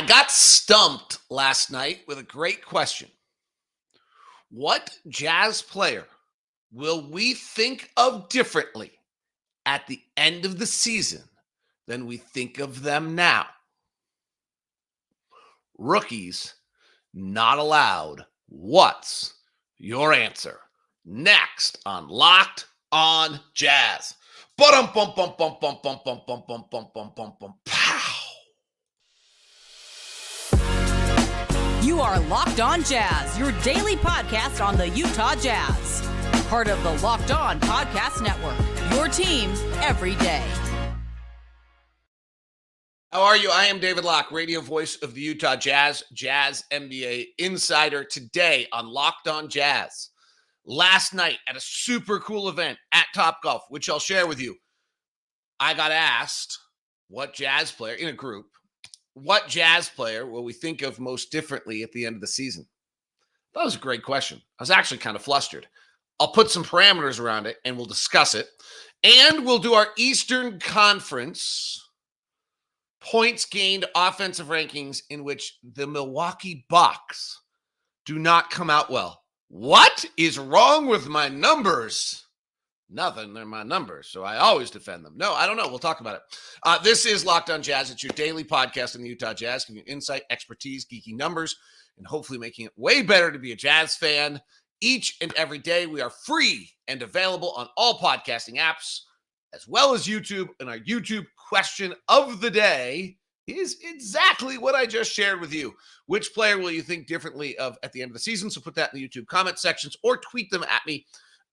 I got stumped last night with a great question. What Jazz player will we think of differently at the end of the season than we think of them now? Rookies not allowed. What's your answer? Next on Locked on Jazz. Pow. You are Locked on Jazz, your daily podcast on the Utah Jazz. Part of the Locked On Podcast Network, your team every day. How are you? I am David Locke, radio voice of the Utah Jazz, Jazz NBA insider. Today on Locked on Jazz. Last night at a super cool event at Topgolf, which I'll share with you, I got asked what Jazz player in a group, what Jazz player will we think of most differently at the end of the season? That was a great question. I was actually kind of flustered. I'll put some parameters around it and we'll discuss it. And we'll do our Eastern Conference points gained offensive rankings in which the Milwaukee Bucks do not come out well. What is wrong with my numbers? Nothing. They're my numbers, so I always defend them. No, I don't know. We'll talk about it. This is Locked on Jazz. It's your daily podcast in the Utah Jazz, giving you insight, expertise, geeky numbers, and hopefully making it way better to be a Jazz fan. Each and every day, we are free and available on all podcasting apps, as well as YouTube. And our YouTube question of the day is exactly what I just shared with you. Which player will you think differently of at the end of the season? So put that in the YouTube comment sections or tweet them at me,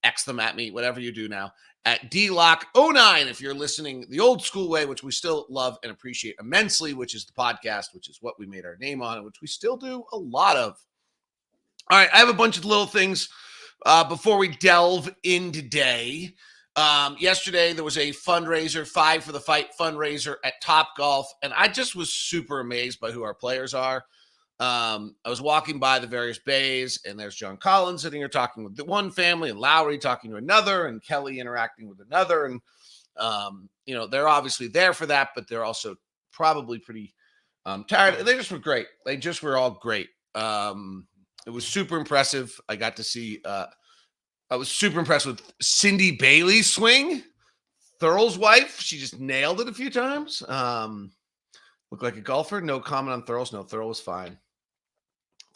X them at me, whatever you do now, at DLock09 if you're listening the old school way, which we still love and appreciate immensely, which is the podcast, which is what we made our name on and which we still do a lot of. All right, I have a bunch of little things before we delve in today. Yesterday, there was a fundraiser, 5 for the Fight fundraiser at Topgolf, and I just was super amazed by who our players are. I was walking by the various bays, and there's John Collin sitting here talking with the one family, and Lauri talking to another, and Kelly interacting with another. And, they're obviously there for that, but they're also probably pretty tired. They just were great. They just were all great. It was super impressive. I got to see I was super impressed with Cindy Bailey's swing. Thurl's wife, she just nailed it a few times. Looked like a golfer. No comment on Thurl's. No, Thurl was fine.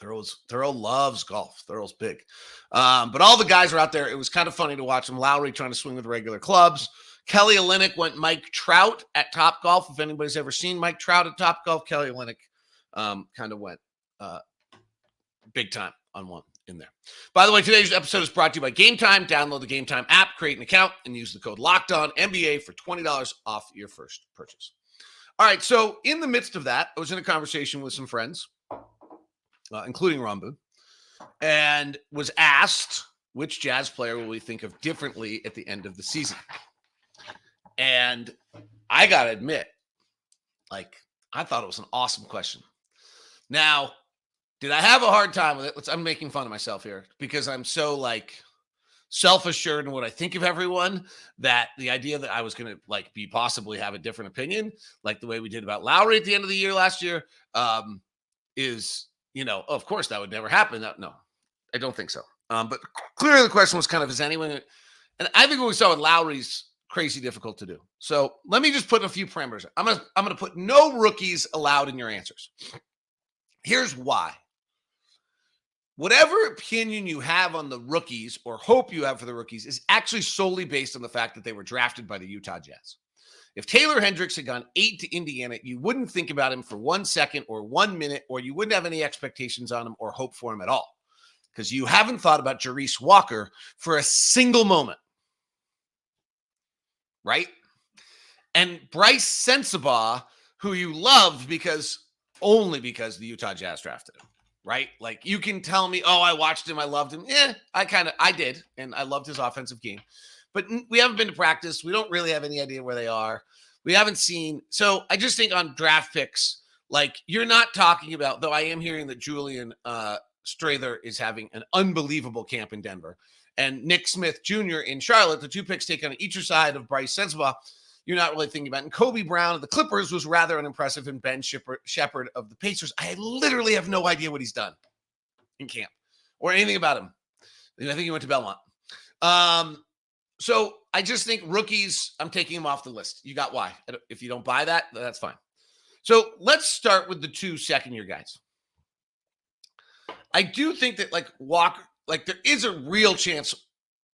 Thurl loves golf. Thurl's big. But all the guys were out there. It was kind of funny to watch them. Lauri trying to swing with regular clubs. Kelly Olynyk went Mike Trout at Topgolf. If anybody's ever seen Mike Trout at Topgolf, Kelly Olynyk kind of went big time on one in there. By the way, today's episode is brought to you by Gametime. Download the Gametime app, create an account, and use the code LOCKEDONNBA for $20 off your first purchase. All right, so in the midst of that, I was in a conversation with some friends, including Rambu, and was asked which Jazz player will we think of differently at the end of the season. And I got to admit, I thought it was an awesome question. Now, did I have a hard time with it? I'm making fun of myself here because I'm so self-assured in what I think of everyone that the idea that I was going to be possibly have a different opinion, like the way we did about Lauri at the end of the year last year, is, of course that would never happen. No, I don't think so. But clearly the question was kind of, is anyone, and I think what we saw with Lauri's crazy difficult to do. So let me just put a few parameters. I'm going to put no rookies allowed in your answers. Here's why. Whatever opinion you have on the rookies or hope you have for the rookies is actually solely based on the fact that they were drafted by the Utah Jazz. If Taylor Hendricks had gone 8 to Indiana, you wouldn't think about him for 1 second or 1 minute, or you wouldn't have any expectations on him or hope for him at all because you haven't thought about Jarice Walker for a single moment, right? And Bryce Sensabaugh, who you loved only because the Utah Jazz drafted him. Right? You can tell me, oh, I watched him. I loved him. Yeah, I did. And I loved his offensive game. But we haven't been to practice. We don't really have any idea where they are. We haven't seen. So I just think on draft picks, you're not talking about, though I am hearing that Julian Strather is having an unbelievable camp in Denver. And Nick Smith Jr. in Charlotte, the 2 picks taken on each side of Bryce Sensabaugh. you're not really thinking about. And Kobe Brown of the Clippers was rather unimpressive, and Ben Shepherd of the Pacers, I literally have no idea what he's done in camp or anything about him. I think he went to Belmont. So I just think rookies, I'm taking them off the list. You got why. If you don't buy that, that's fine. So let's start with the 2 second-year guys. I do think that like Walker, like there is a real chance.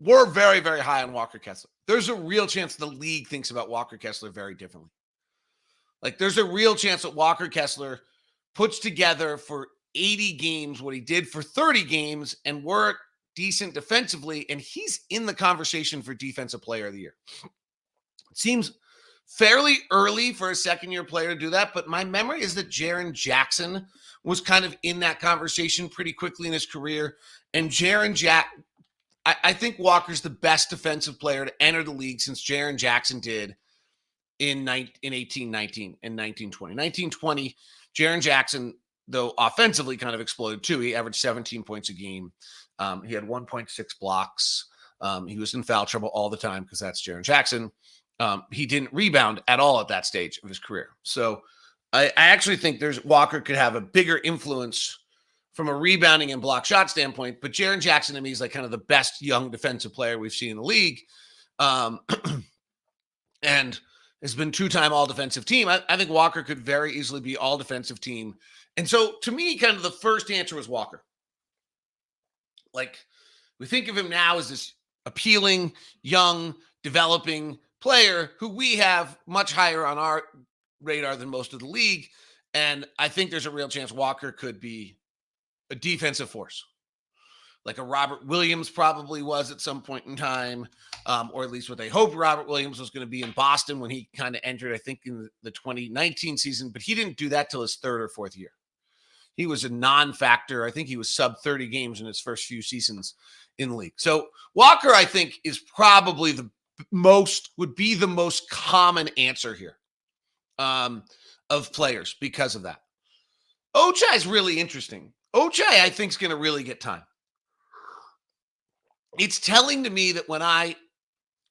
We're very, very high on Walker Kessler. There's a real chance the league thinks about Walker Kessler very differently. Like there's a real chance that Walker Kessler puts together for 80 games what he did for 30 games, and we're decent defensively, and he's in the conversation for Defensive Player of the Year. It seems fairly early for a second-year player to do that, but my memory is that Jaren Jackson was kind of in that conversation pretty quickly in his career, and I think Walker's the best defensive player to enter the league since Jaren Jackson did in 18-19 and 19-20. 19-20, Jaren Jackson, though offensively kind of exploded too. He averaged 17 points a game. He had 1.6 blocks. He was in foul trouble all the time because that's Jaren Jackson. He didn't rebound at all at that stage of his career. So I actually think Walker could have a bigger influence from a rebounding and block shot standpoint, but Jaren Jackson to me is like kind of the best young defensive player we've seen in the league. And has been 2-time all defensive team. I think Walker could very easily be all defensive team. And so to me, kind of the first answer was Walker. Like we think of him now as this appealing, young, developing player who we have much higher on our radar than most of the league. And I think there's a real chance Walker could be a defensive force, like a Robert Williams probably was at some point in time, or at least what they hoped Robert Williams was going to be in Boston when he kind of entered, I think, in the 2019 season, but he didn't do that till his 3rd or 4th year. He was a non-factor. I think he was sub 30 games in his first few seasons in the league. So Walker, I think, is probably would be the most common answer here of players because of that. Ochai is really interesting. Ochai, I think, is going to really get time. It's telling to me that when I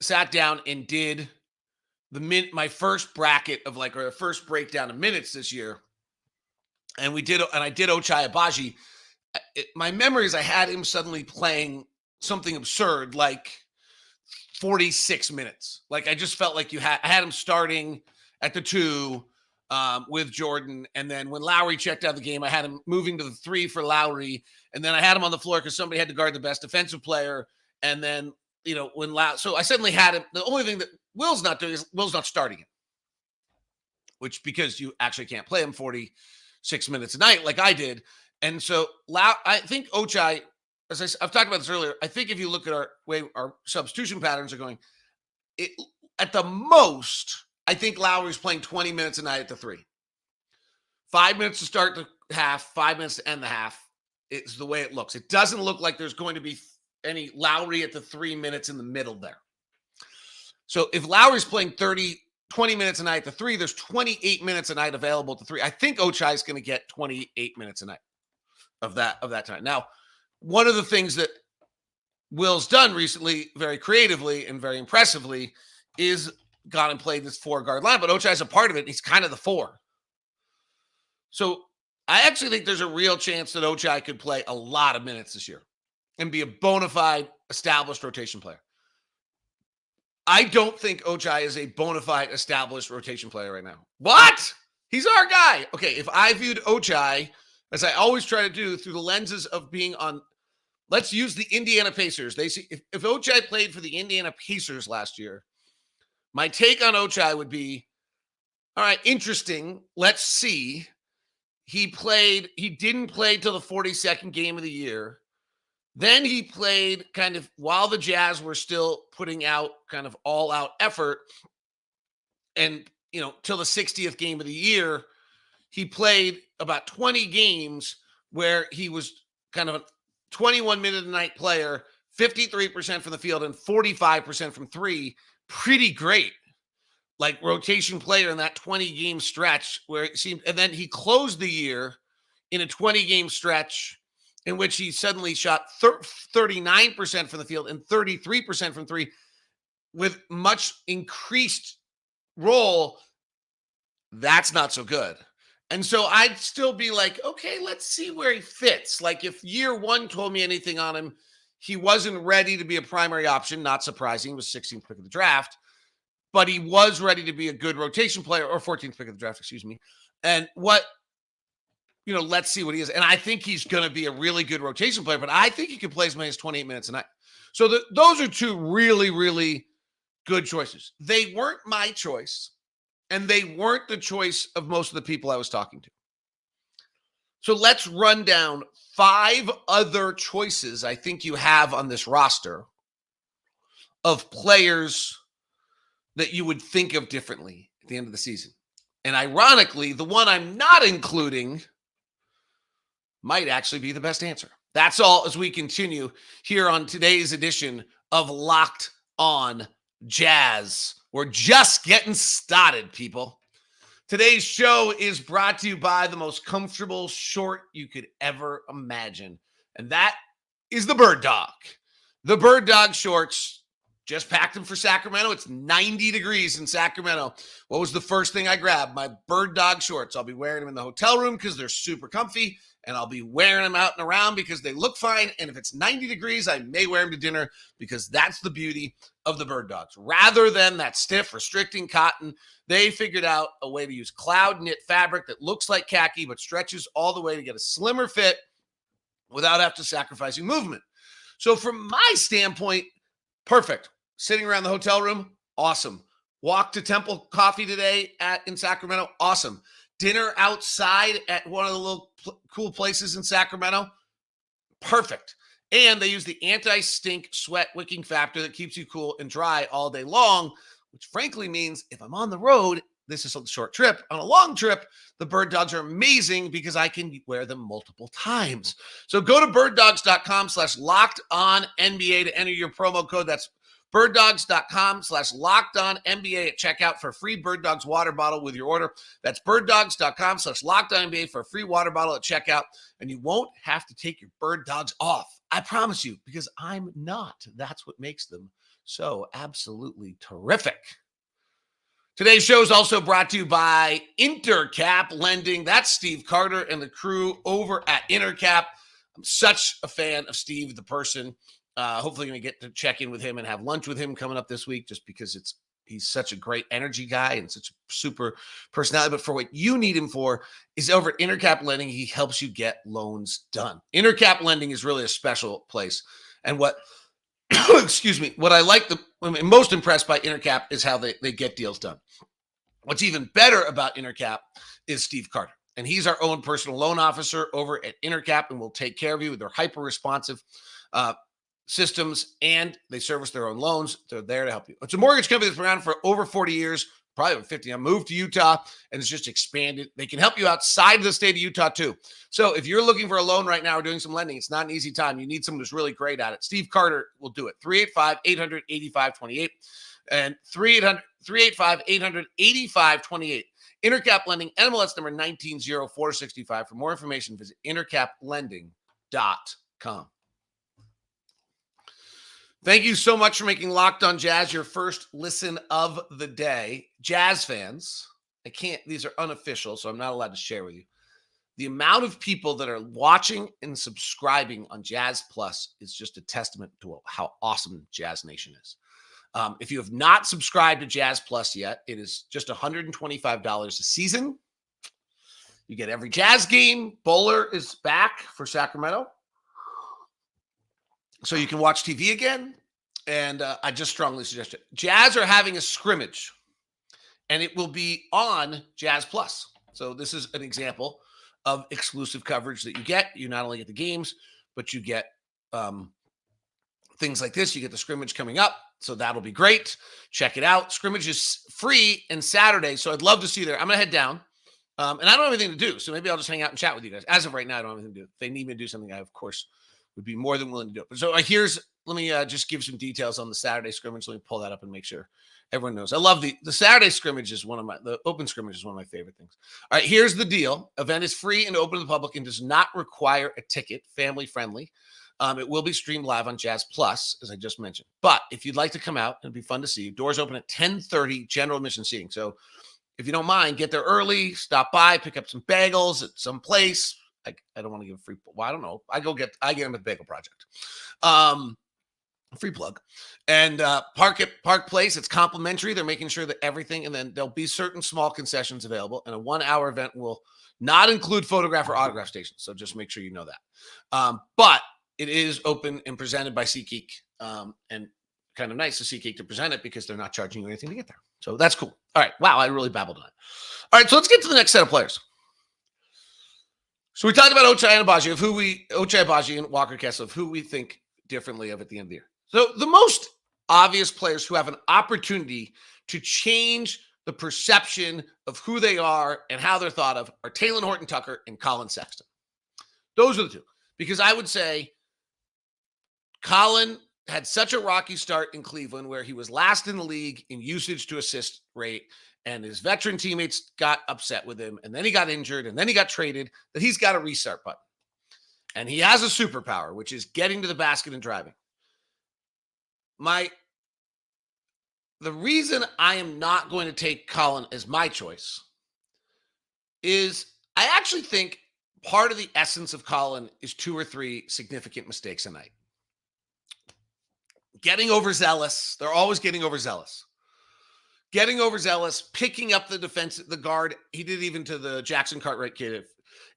sat down and did my first bracket of or the first breakdown of minutes this year, and I did Ochai Agbaji, my memory is I had him suddenly playing something absurd, like 46 minutes. Like I just felt like I had him starting at the 2 with Jordan. And then when Lauri checked out of the game, I had him moving to the 3 for Lauri. And then I had him on the floor because somebody had to guard the best defensive player. And then, so I suddenly had him. The only thing that Will's not doing is Will's not starting him, which because you actually can't play him 46 minutes a night like I did. And so I think Ochai, as I've talked about this earlier, I think if you look at our way our substitution patterns are going, at the most, I think Lauri's playing 20 minutes a night at the 3. 5 minutes to start the half, 5 minutes to end the half. It's the way it looks. It doesn't look like there's going to be any Lauri at the 3 minutes in the middle there. So if Lauri's playing 20 minutes a night at the 3, there's 28 minutes a night available at the 3. I think Ochai is going to get 28 minutes a night of that time. Now, one of the things that Will's done recently, very creatively and very impressively, is gone and played this 4-guard line, but Ochai's a part of it. He's kind of the 4. So I actually think there's a real chance that Ochai could play a lot of minutes this year and be a bona fide established rotation player. I don't think Ochai is a bona fide established rotation player right now. What? He's our guy. Okay, if I viewed Ochai, as I always try to do, through the lenses of being on, let's use the Indiana Pacers. They see if Ochai played for the Indiana Pacers last year, my take on Ochai would be, all right, interesting. Let's see. He didn't play till the 42nd game of the year. Then he played kind of while the Jazz were still putting out kind of all out effort. And, till the 60th game of the year, he played about 20 games where he was kind of a 21-minute-a-night player, 53% from the field and 45% from 3. Pretty great. Like rotation player in that 20-game stretch where it seemed, and then he closed the year in a 20-game stretch in which he suddenly shot 39% from the field and 33% from 3 with much increased role, that's not so good. And so I'd still be like, okay, let's see where he fits. Like if year one told me anything on him, he wasn't ready to be a primary option. Not surprising. He was 16th pick of the draft, but he was ready to be a good rotation player, or 14th pick of the draft, excuse me. And let's see what he is. And I think he's going to be a really good rotation player, but I think he can play as many as 28 minutes a night. So those are two really, really good choices. They weren't my choice, and they weren't the choice of most of the people I was talking to. So let's run down 5 other choices I think you have on this roster of players that you would think of differently at the end of the season. And ironically, the one I'm not including might actually be the best answer. That's all as we continue here on today's edition of Locked On Jazz. We're just getting started, people. Today's show is brought to you by the most comfortable short you could ever imagine, and that is the Birddog. The Birddog shorts, just packed them for Sacramento. It's 90 degrees in Sacramento. What was the first thing I grabbed? My Birddog shorts. I'll be wearing them in the hotel room because they're super comfy, and I'll be wearing them out and around because they look fine. And if it's 90 degrees, I may wear them to dinner because that's the beauty of the Birddogs. Rather than that stiff, restricting cotton, they figured out a way to use cloud knit fabric that looks like khaki but stretches all the way to get a slimmer fit without having to sacrificing movement. So from my standpoint, perfect. Sitting around the hotel room, awesome. Walk to Temple Coffee today in Sacramento, awesome. Dinner outside at one of the little cool places in Sacramento, perfect. And they use the anti-stink sweat wicking factor that keeps you cool and dry all day long, which frankly means if I'm on the road, this is a short trip. On a long trip, the Birddogs are amazing because I can wear them multiple times. So go to birddogs.com/lockedonnba to enter your promo code. That's birddogs.com/lockedonnba at checkout for a free Birddogs water bottle with your order. That's birddogs.com/lockedonnba for a free water bottle at checkout. And you won't have to take your Birddogs off. I promise you, because I'm not. That's what makes them so absolutely terrific. Today's show is also brought to you by Intercap Lending. That's Steve Carter and the crew over at Intercap. I'm such a fan of Steve, the person. Hopefully going to get to check in with him and have lunch with him coming up this week just because he's such a great energy guy and such a super personality. But for what you need him for is over at Intercap Lending. He helps you get loans done. Intercap Lending is really a special place. And what I'm most impressed by Intercap is how they get deals done. What's even better about Intercap is Steve Carter. And he's our own personal loan officer over at Intercap and will take care of you with their hyper-responsive systems, and they service their own loans. They're there to help you. It's a mortgage company that's been around for over 40 years, probably over 50. I moved to Utah, and it's just expanded. They can help you outside of the state of Utah, too. So if you're looking for a loan right now or doing some lending, it's not an easy time. You need someone who's really great at it. Steve Carter will do it. 385-800-8528 and 385-800-8528. Intercap Lending, NMLS number 190465. For more information, visit intercaplending.com. Thank you so much for making Locked On Jazz your first listen of the day. Jazz fans, these are unofficial, so I'm not allowed to share with you. The amount of people that are watching and subscribing on Jazz Plus is just a testament to how awesome Jazz Nation is. If you have not subscribed to Jazz Plus yet, it is just $125 a season. You get every Jazz game. Bowler is back for Sacramento, so you can watch TV again. And I just strongly suggest it. Jazz are having a scrimmage, and it will be on Jazz Plus. So this is an example of exclusive coverage that you get. You not only get the games, but you get things like this. You get the scrimmage coming up, so that'll be great. Check it out. Scrimmage is free and Saturday, so I'd love to see you there. I'm going to head down, and I don't have anything to do, so maybe I'll just hang out and chat with you guys. As of right now, I don't have anything to do. If they need me to do something, I, of course, would be more than willing to do it. So let me just give some details on the Saturday scrimmage. Let me pull that up and make sure everyone knows. I love the Saturday scrimmage is the open scrimmage is one of my favorite things. All right, here's the deal. Event is free and open to the public and does not require a ticket, family friendly. It will be streamed live on Jazz Plus, as I just mentioned. But if you'd like to come out, it'd be fun to see you. Doors open at 10:30, general admission seating. So if you don't mind, get there early, stop by, pick up some bagels at some place. I don't want to give a free, well, I don't know. I get them at the Bagel Project. Free plug. And Park Place, it's complimentary. They're making sure that everything, and then there'll be certain small concessions available. And a 1-hour event will not include photograph or autograph stations. So just make sure you know that. But it is open and presented by SeatGeek, and kind of nice to SeatGeek to present it because they're not charging you anything to get there. So that's cool. All right. Wow, I really babbled on it. All right, so let's get to the next set of players. So we talked about Ochai and Agbaji, Ochai, Agbaji, and Walker Kessler, of who we think differently of at the end of the year. So the most obvious players who have an opportunity to change the perception of who they are and how they're thought of are Talen Horton-Tucker and Collin Sexton. Those are the two. Because I would say Collin had such a rocky start in Cleveland where he was last in the league in usage to assist rate, and his veteran teammates got upset with him, and then he got injured, and then he got traded, that he's got a restart button. And he has a superpower, which is getting to the basket and driving. The reason I am not going to take Collin as my choice is I actually think part of the essence of Collin is 2 or 3 significant mistakes a night. Getting overzealous. They're always getting overzealous. Getting overzealous, picking up the defense, the guard. He did even to the Jackson Cartwright kid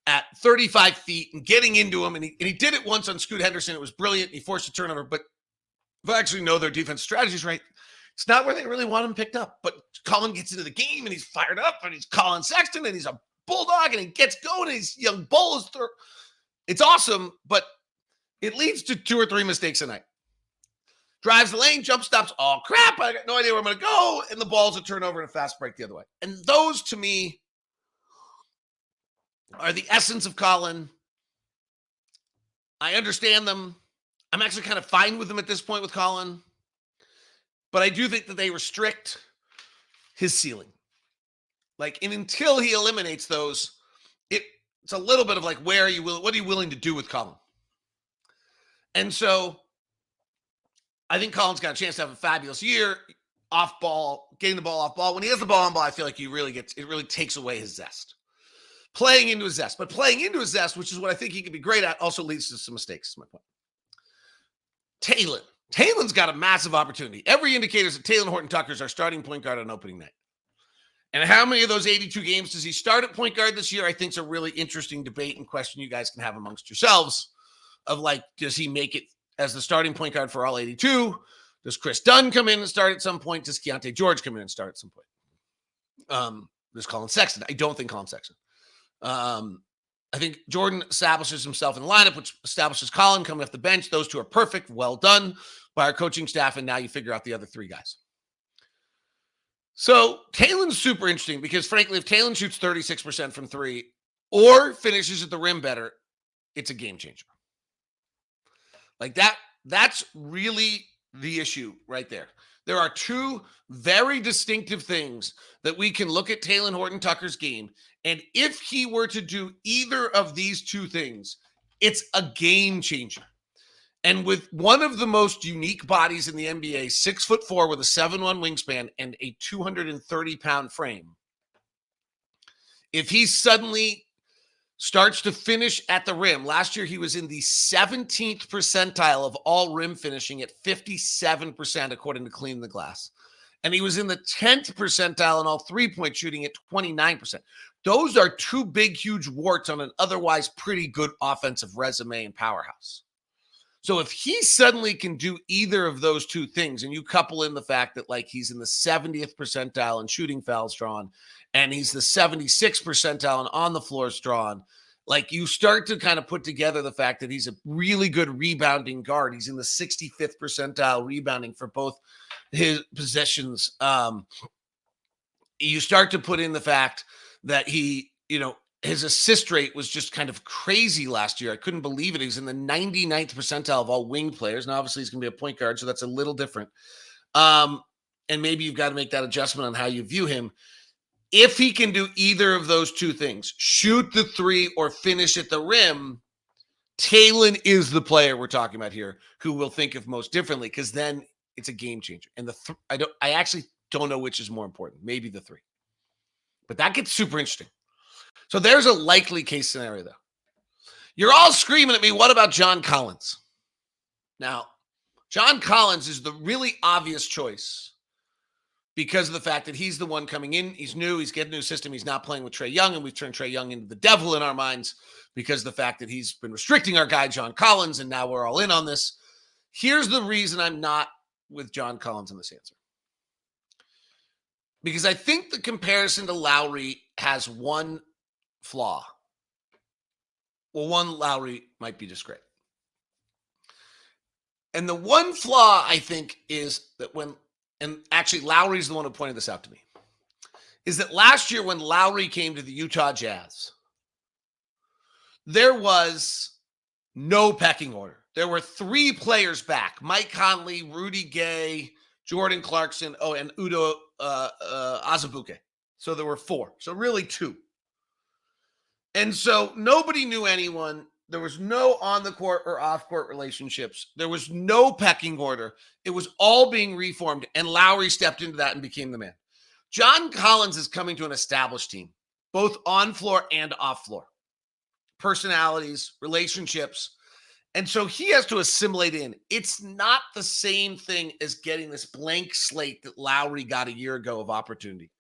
at 35 feet and getting into him. And he did it once on Scoot Henderson. It was brilliant. He forced a turnover. But if I actually know their defense strategies right, it's not where they really want him picked up. But Collin gets into the game and he's fired up and he's Collin Sexton and he's a bulldog and he gets going and he's young bull. It's awesome, but it leads to 2 or 3 mistakes a night. Drives the lane, jump stops. Oh, crap. I got no idea where I'm going to go. And the ball's a turnover and a fast break the other way. And those, to me, are the essence of Collin. I understand them. I'm actually kind of fine with them at this point with Collin. But I do think that they restrict his ceiling. And until he eliminates those, it's a little bit of what are you willing to do with Collin? And so I think Collin's got a chance to have a fabulous year off ball, getting the ball off ball. When he has the ball on ball, I feel like it really takes away his zest. Playing into his zest. But playing into his zest, which is what I think he could be great at, also leads to some mistakes, is my point. Talen's got a massive opportunity. Every indicator is that Talen Horton-Tucker is our starting point guard on opening night. And how many of those 82 games does he start at point guard this year? I think is a really interesting debate and question you guys can have amongst yourselves of does he make it as the starting point guard for all 82? Does Chris Dunn come in and start at some point? Does Keontae George come in and start at some point? There's Collin Sexton. I don't think Collin Sexton. I think Jordan establishes himself in the lineup, which establishes Collin coming off the bench. Those two are perfect. Well done by our coaching staff. And now you figure out the other 3 guys. So Talen's super interesting because, frankly, if Talen shoots 36% from 3 or finishes at the rim better, it's a game changer. That's really the issue right there. There are 2 very distinctive things that we can look at Talen Horton-Tucker's game. And if he were to do either of these 2 things, it's a game changer. And with one of the most unique bodies in the NBA, 6'4" with a 7'1" wingspan and a 230-pound frame, if he suddenly starts to finish at the rim. Last year, he was in the 17th percentile of all rim finishing at 57%, according to Clean the Glass. And he was in the 10th percentile in all three-point shooting at 29%. Those are 2 big, huge warts on an otherwise pretty good offensive resume and powerhouse. So if he suddenly can do either of those 2 things, and you couple in the fact that he's in the 70th percentile in shooting fouls drawn, and he's the 76th percentile in on the floors drawn, you start to kind of put together the fact that he's a really good rebounding guard. He's in the 65th percentile rebounding for both his possessions. You start to put in the fact that he, his assist rate was just kind of crazy last year. I couldn't believe it. He's in the 99th percentile of all wing players. Now, obviously, he's going to be a point guard, so that's a little different. And maybe you've got to make that adjustment on how you view him. If he can do either of those 2 things, shoot the 3 or finish at the rim, Talen is the player we're talking about here who will think of most differently, because then it's a game changer. And I actually don't know which is more important. Maybe the 3. But that gets super interesting. So there's a likely case scenario, though. You're all screaming at me, what about John Collins? Now, John Collins is the really obvious choice because of the fact that he's the one coming in. He's new. He's getting a new system. He's not playing with Trae Young, and we've turned Trae Young into the devil in our minds because of the fact that he's been restricting our guy, John Collins, and now we're all in on this. Here's the reason I'm not with John Collins in this answer. Because I think the comparison to Lauri has one flaw. Well, one, Lauri might be just great. And the one flaw, I think, is that and actually Lauri's the one who pointed this out to me, is that last year when Lauri came to the Utah Jazz, there was no pecking order. There were 3 players back: Mike Conley, Rudy Gay, Jordan Clarkson, and Udo Azubuike. So there were 4. So really 2. And so nobody knew anyone. There was no on-the-court or off-court relationships. There was no pecking order. It was all being reformed, and Lauri stepped into that and became the man. John Collins is coming to an established team, both on-floor and off-floor. Personalities, relationships. And so he has to assimilate in. It's not the same thing as getting this blank slate that Lauri got a year ago of opportunity.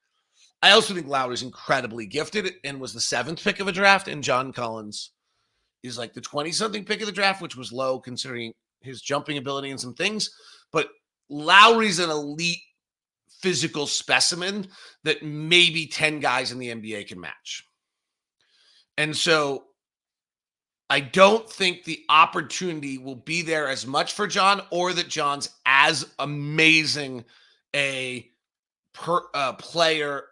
I also think Lauri's incredibly gifted and was the 7th pick of a draft, and John Collins is like the 20-something pick of the draft, which was low considering his jumping ability and some things. But Lauri's an elite physical specimen that maybe 10 guys in the NBA can match. And so I don't think the opportunity will be there as much for John, or that John's as amazing a player,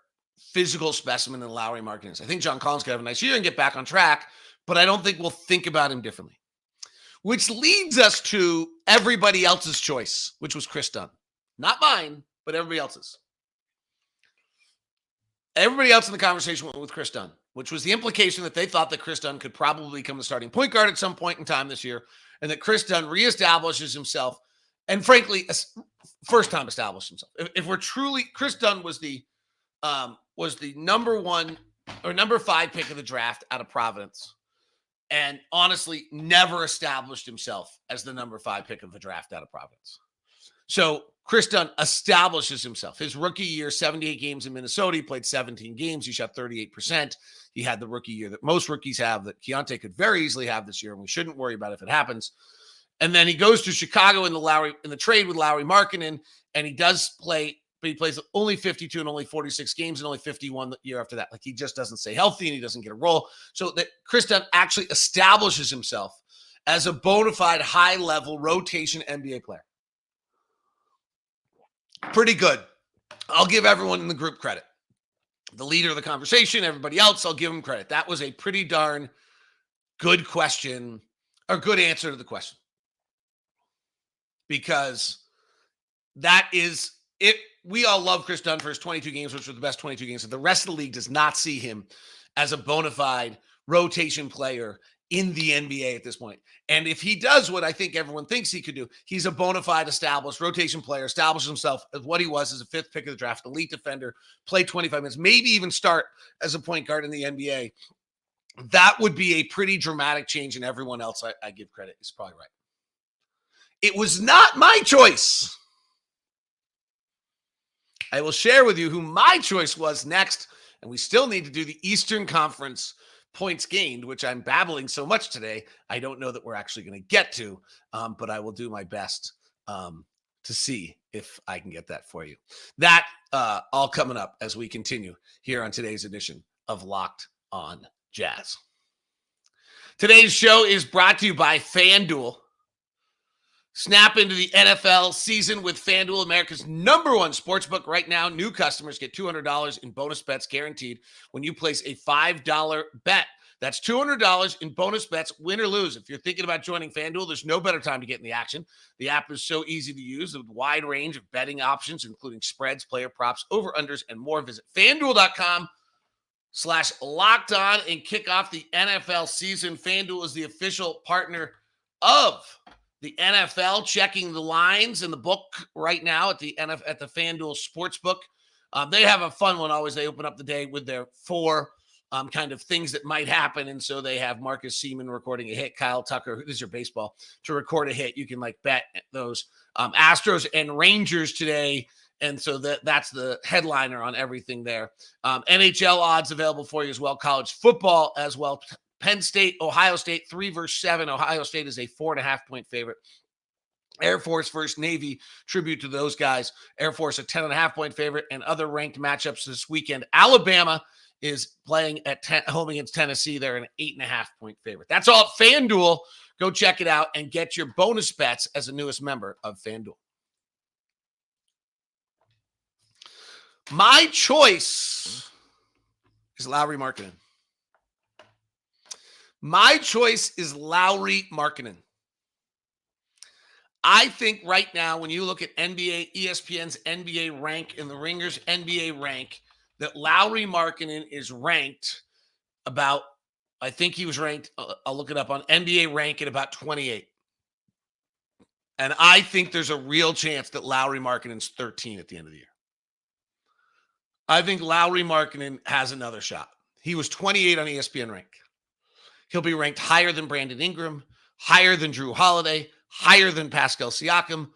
physical specimen than Lauri Markkanen is. I think John Collins could have a nice year and get back on track, but I don't think we'll think about him differently. Which leads us to everybody else's choice, which was Chris Dunn. Not mine, but everybody else's. Everybody else in the conversation went with Chris Dunn, which was the implication that they thought that Chris Dunn could probably become the starting point guard at some point in time this year, and that Chris Dunn reestablishes himself, and frankly, first time established himself. If we're truly, Chris Dunn was the number 1 or number 5 pick of the draft out of Providence, and honestly never established himself as the number 5 pick of the draft out of Providence. So Chris Dunn establishes himself. His rookie year, 78 games in Minnesota, he played 17 games. He shot 38%. He had the rookie year that most rookies have, that Keontae could very easily have this year, and we shouldn't worry about if it happens. And then he goes to Chicago in the trade with Lauri Markkanen, and he does play, but he plays only 52 and only 46 games and only 51 the year after that. Like, he just doesn't stay healthy and he doesn't get a role. So that Chris Dunn actually establishes himself as a bona fide high-level rotation NBA player. Pretty good. I'll give everyone in the group credit. The leader of the conversation, everybody else, I'll give him credit. That was a pretty darn good question, or good answer to the question. Because that is it. We all love Chris Dunn for his 22 games, which were the best 22 games. The rest of the league does not see him as a bona fide rotation player in the NBA at this point. And if he does what I think everyone thinks he could do, he's a bona fide established rotation player, established himself as what he was as a 5th pick of the draft, elite defender, play 25 minutes, maybe even start as a point guard in the NBA. That would be a pretty dramatic change, and everyone else I give credit is probably right. It was not my choice. I will share with you who my choice was next, and we still need to do the Eastern Conference points gained, which I'm babbling so much today, I don't know that we're actually going to get to, but I will do my best to see if I can get that for you. That all coming up as we continue here on today's edition of Locked on Jazz. Today's show is brought to you by FanDuel. Snap into the NFL season with FanDuel, America's #1 sportsbook. Right now, new customers get $200 in bonus bets guaranteed when you place a $5 bet. That's $200 in bonus bets, win or lose. If you're thinking about joining FanDuel, there's no better time to get in the action. The app is so easy to use with a wide range of betting options, including spreads, player props, over-unders, and more. Visit FanDuel.com /LockedOn and kick off the NFL season. FanDuel is the official partner of the NFL, checking the lines in the book right now at the FanDuel Sportsbook. They have a fun one always. They open up the day with their 4 kind of things that might happen. And so they have Marcus Seaman recording a hit, Kyle Tucker, this is your baseball, to record a hit. You can bet those Astros and Rangers today. And so that's the headliner on everything there. NHL odds available for you as well. College football as well. Penn State, Ohio State, 3-7. Ohio State is a 4.5-point favorite. Air Force versus Navy, tribute to those guys. Air Force a 10.5-point favorite, and other ranked matchups this weekend. Alabama is playing at home against Tennessee. They're an 8.5-point favorite. That's all at FanDuel. Go check it out and get your bonus bets as the newest member of FanDuel. My choice is Lauri Markkanen. My choice is Lauri Markkanen. I think right now, when you look at ESPN's NBA rank and the Ringers NBA rank, that Lauri Markkanen is ranked about, I think he was ranked, I'll look it up, on NBA rank at about 28. And I think there's a real chance that Lauri Markkanen's 13 at the end of the year. I think Lauri Markkanen has another shot. He was 28 on ESPN rank. He'll be ranked higher than Brandon Ingram, higher than Drew Holiday, higher than Pascal Siakam.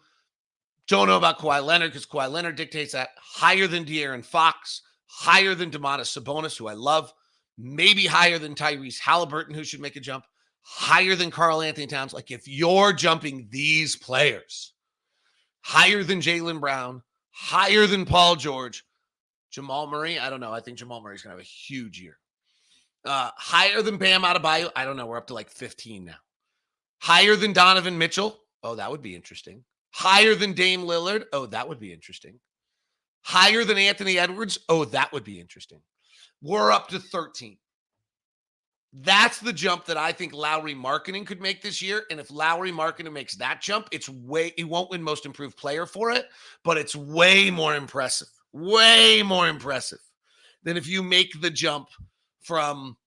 Don't know about Kawhi Leonard because Kawhi Leonard dictates that. Higher than De'Aaron Fox, higher than Domantas Sabonis, who I love. Maybe higher than Tyrese Halliburton, who should make a jump. Higher than Karl Anthony Towns. Like, if you're jumping these players, higher than Jaylen Brown, higher than Paul George, Jamal Murray, I don't know. I think Jamal Murray's going to have a huge year. Higher than Bam Adebayo, I don't know. We're up to like 15 now. Higher than Donovan Mitchell. Oh, that would be interesting. Higher than Dame Lillard. Oh, that would be interesting. Higher than Anthony Edwards. Oh, that would be interesting. We're up to 13. That's the jump that I think Lauri Markkanen could make this year. And if Lauri Markkanen makes that jump, he won't win most improved player for it, but it's way more impressive. Way more impressive than if you make the jump from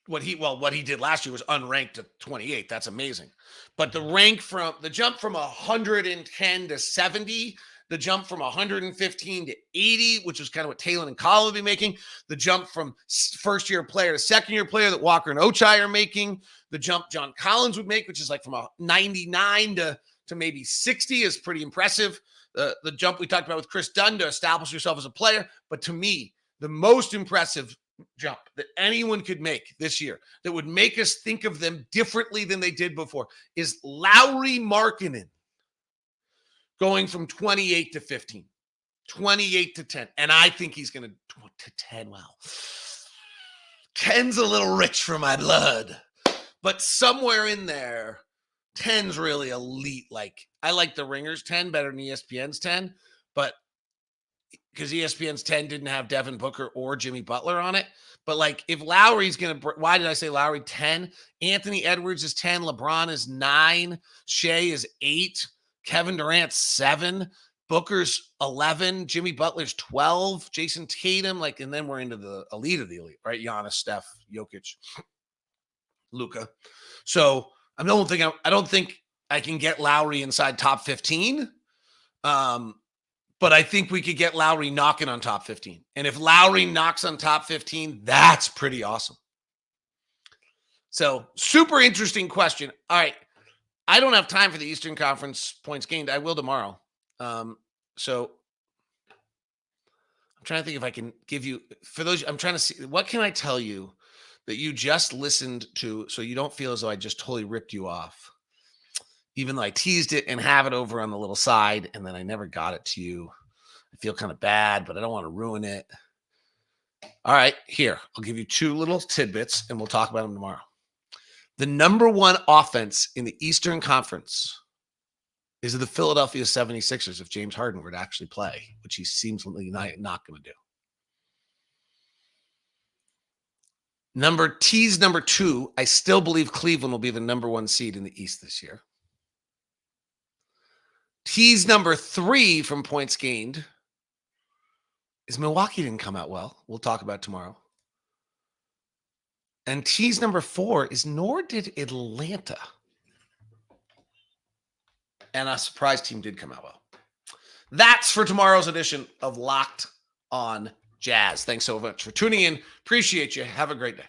what he did last year was unranked to 28. That's amazing. But the jump from 110 to 70, the jump from 115 to 80, which is kind of what Talen and Collin will be making, the jump from first-year player to second-year player that Walker and Ochai are making, the jump John Collins would make, which is like from a 99 to maybe 60 is pretty impressive. The jump we talked about with Chris Dunn to establish yourself as a player. But to me, the most impressive jump that anyone could make this year that would make us think of them differently than they did before is Lauri Markkanen going from 28 to 15, 28 to 10. And I think he's going to 10. Wow. 10's a little rich for my blood. But somewhere in there, 10's really elite. Like, I like the Ringers 10 better than ESPN's 10, but because ESPN's 10 didn't have Devin Booker or Jimmy Butler on it. But like, if Lowry's going to, why did I say Lauri 10? Anthony Edwards is 10. LeBron is 9. Shea is 8. Kevin Durant's 7. Booker's 11. Jimmy Butler's 12. Jason Tatum, and then we're into the elite of the elite, right? Giannis, Steph, Jokic, Luka. So I don't think I can get Lauri inside top 15. But I think we could get Lauri knocking on top 15. And if Lauri knocks on top 15, that's pretty awesome. So super interesting question. All right. I don't have time for the Eastern Conference points gained. I will tomorrow. So I'm trying to think if I can give you, for those, I'm trying to see, what can I tell you that you just listened to so you don't feel as though I just totally ripped you off? Even though I teased it and have it over on the little side, and then I never got it to you. I feel kind of bad, but I don't want to ruin it. All right, here. I'll give you 2 little tidbits, and we'll talk about them tomorrow. The number 1 offense in the Eastern Conference is the Philadelphia 76ers if James Harden were to actually play, which he seems not going to do. Number 2, I still believe Cleveland will be the number 1 seed in the East this year. Tease number 3 from points gained is Milwaukee didn't come out well. We'll talk about tomorrow. And tease number 4 is nor did Atlanta. And a surprise team did come out well. That's for tomorrow's edition of Locked on Jazz. Thanks so much for tuning in. Appreciate you. Have a great day.